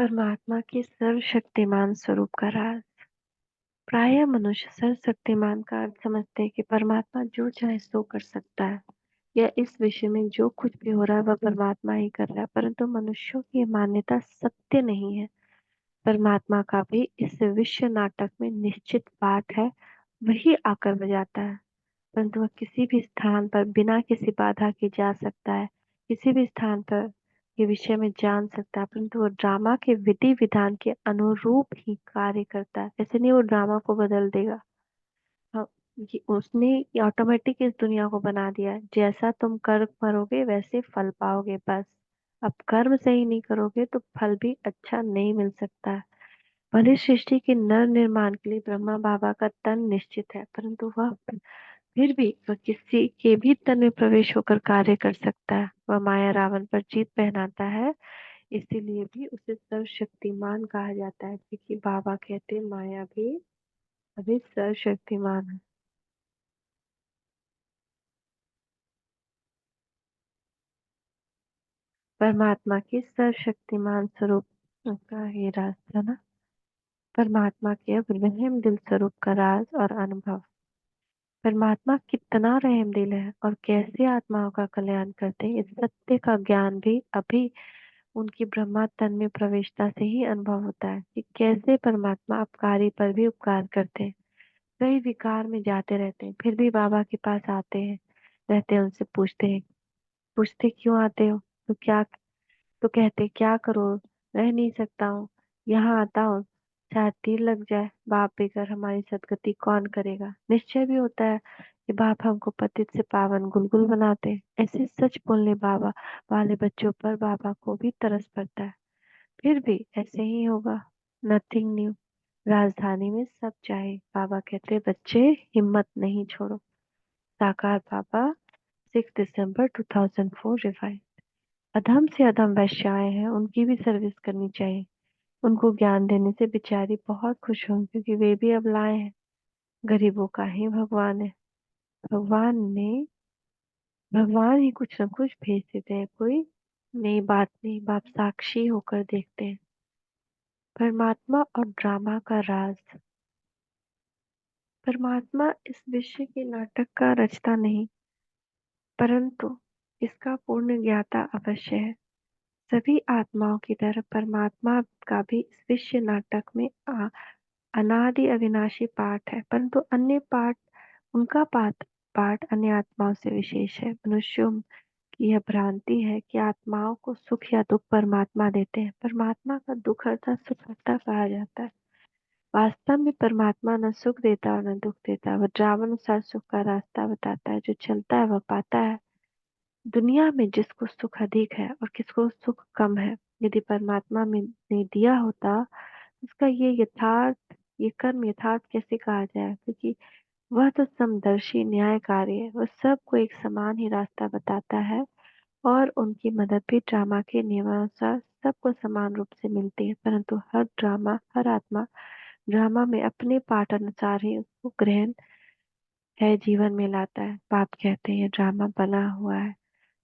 परमात्मा के सर्वशक्तिमान स्वरूप का राज। प्रायः मनुष्य सर्वशक्तिमान का अर्थ समझते हैं कि परमात्मा जो चाहे सो कर सकता है या इस विषय में जो कुछ भी हो रहा है वह परमात्मा ही कर रहा है, परंतु मनुष्यों की ये मान्यता सत्य नहीं है। परमात्मा का भी इस विश्व नाटक में निश्चित पाठ है। वही आकर बजाता है, परंतु वह किसी भी स्थान पर बिना किसी बाधा के जा सकता है, किसी भी स्थान पर के विषय में जान सकता है, परंतु वो ड्रामा के विधि विधान के अनुरूप ही कार्य करता है। ऐसे नहीं वो ड्रामा को बदल देगा। हाँ, ये उसने ऑटोमेटिक इस दुनिया को बना दिया है। जैसा तुम कर्म करोगे वैसे फल पाओगे, बस। अब कर्म सही नहीं करोगे तो फल भी अच्छा नहीं मिल सकता है। भले सृष्टि के नर निर्माण के लिए ब्रह्मा बाबा का तन निश्चित है, परंतु वह फिर भी वह किसी के भी तन में प्रवेश होकर कार्य कर सकता है। वह माया रावण पर जीत पहनाता है, इसीलिए भी उसे सर्वशक्तिमान कहा जाता है, क्योंकि बाबा कहते हैं माया भी अभी सर्वशक्तिमान है। परमात्मा के सर्वशक्तिमान स्वरूप का ये राज था ना। परमात्मा के अब रहम दिल स्वरूप का राज और अनुभव। परमात्मा कितना रहम दिल है और कैसे आत्माओं का कल्याण करते हैं, इस सत्य का ज्ञान भी अभी उनकी ब्रह्मा तन में प्रवेशता से ही अनुभव होता है कि कैसे परमात्मा अपकारी पर भी उपकार करते हैं। कई विकार में जाते रहते हैं, फिर भी बाबा के पास आते हैं, रहते हैं, उनसे पूछते क्यों आते हो, तो क्या, तो कहते क्या करो, रह नहीं सकता हूँ, यहाँ आता हूँ, शायद तीर लग जाए, बाप बेगर हमारी सदगति कौन करेगा। निश्चय भी होता है कि बाप हमको पतित से पावन गुलगुल बनाते हैं। ऐसे सच बोलने बाबा वाले बच्चों पर बाबा को भी तरस पड़ता है। फिर भी ऐसे ही होगा, नथिंग न्यू। राजधानी में सब चाहे, बाबा कहते बच्चे हिम्मत नहीं छोड़ो। साकार बाबा 6 दिसंबर 2004 रिवाइज। अधम से अधम वैश्याएं हैं, उनकी भी सर्विस करनी चाहिए। उनको ज्ञान देने से बेचारी बहुत खुश होंगी, क्योंकि वे भी अबलाएं हैं। गरीबों का ही भगवान है। भगवान ने भगवान ही कुछ न कुछ भेज देते हैं, कोई नई बात नहीं, बाप साक्षी होकर देखते हैं। परमात्मा और ड्रामा का राज। परमात्मा इस विश्व के नाटक का रचता नहीं, परंतु इसका पूर्ण ज्ञाता अवश्य है। सभी आत्माओं की तरह परमात्मा का भी इस विश्व नाटक में अनादि अविनाशी पाठ है, परंतु अन्य पाठ, उनका पाठ पाठ अन्य आत्माओं से विशेष है। मनुष्यों की यह भ्रांति है कि आत्माओं को सुख या दुख परमात्मा देते हैं। परमात्मा का दुख अर्थात सुखहर्ता कहा जाता है। वास्तव में परमात्मा न सुख देता और न दुख देता, वह ड्रामानुसार सुख का रास्ता बताता है। जो चलता है वह पाता है। दुनिया में जिसको सुख अधिक है और किसको सुख कम है, यदि परमात्मा में ने दिया होता, उसका ये कर्म यथार्थ कैसे कहा जाए, क्योंकि वह तो समदर्शी न्यायकारी है। वह सबको एक समान ही रास्ता बताता है और उनकी मदद भी ड्रामा के नियमानुसार सबको समान रूप से मिलती है, परंतु हर आत्मा ड्रामा में अपने पाठ अनुसार ही उसको ग्रहण है जीवन में लाता है। बाप कहते हैं ये ड्रामा बना हुआ है,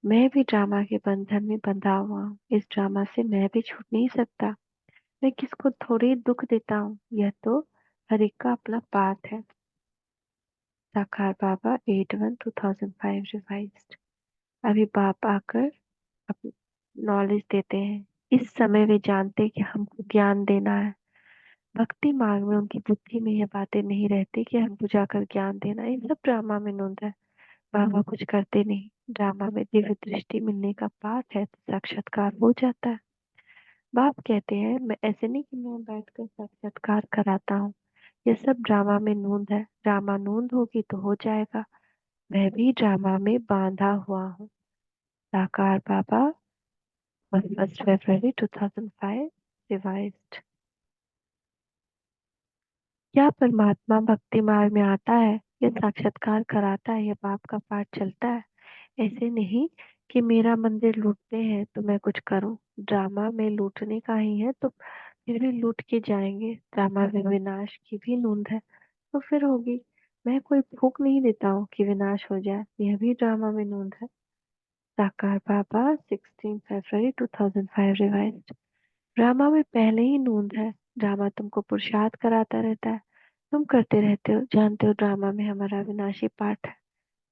मैं भी ड्रामा के बंधन में बंधा हुआ हूँ, इस ड्रामा से मैं भी छूट नहीं सकता। मैं किसको थोड़ी दुख देता हूँ, यह तो हर एक का अपना पाठ है। साकार बाबा 8/1/2005 रिवाइज्ड। अभी बाप आकर नॉलेज देते हैं। इस समय वे जानते हैं कि हमको ज्ञान देना है। भक्ति मार्ग में उनकी बुद्धि में यह बातें नहीं रहती कि हमको जाकर ज्ञान देना, ये सब ड्रामा में नोंद है। बाबा कुछ करते नहीं, ड्रामा में दिव्य दृष्टि मिलने का पाठ है तो साक्षात्कार हो जाता है। बाप कहते हैं मैं ऐसे नहीं कि मैं बैठकर साक्षात्कार कराता हूँ, ये सब ड्रामा में नोंद है। ड्रामा नोंद होगी तो हो जाएगा। मैं भी ड्रामा में बांधा हुआ हूँ। साकार बाबा 1 फरवरी 2005 रिवाइज्ड। क्या परमात्मा भक्ति मार्ग में आता है या साक्षात्कार कराता है या बाप का पाठ चलता है? ऐसे नहीं कि मेरा मंदिर लूटते हैं तो मैं कुछ करूं। ड्रामा में लूटने का ही है तो फिर भी लूट के जाएंगे। ड्रामा में विनाश की भी नोंद है तो फिर होगी। मैं कोई फूक नहीं देता हूँ कि विनाश हो जाए, यह भी ड्रामा में नोंद है। साकार बाबा 16 फरवरी 2005 रिवाइज्ड। ड्रामा में पहले ही नूंद है। ड्रामा तुमको पुरुषार्थ कराता रहता है। तुम करते रहते हो, जानते हो ड्रामा में हमारा विनाशी पार्ट है।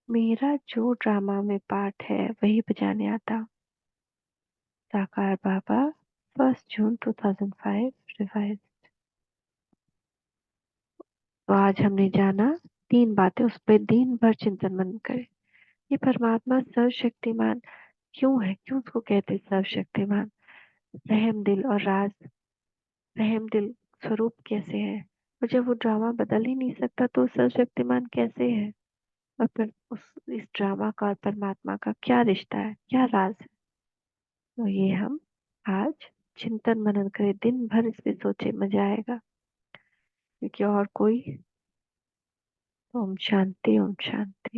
मेरा जो ड्रामा में पार्ट है वही बजाने आता हूँ। साकार बाबा, 1 जून 2005, रिवाइज। तो आज हमने जाना 3 बातें, उस पर दिन भर चिंतन मनन करें। ये परमात्मा सर्वशक्तिमान क्यों है, क्यों उसको कहते हैं सर्वशक्तिमान? रहम दिल और राज, रहम दिल स्वरूप कैसे है? और जब वो ड्रामा बदल ही नहीं सकता तो सर्वशक्तिमान कैसे है? और फिर उस इस ड्रामा का और परमात्मा का क्या रिश्ता है, क्या राज है? तो ये हम आज चिंतन मनन करें, दिन भर इस पे सोचे, मजा आएगा। क्योंकि और कोई। ओम शांति, ओम शांति।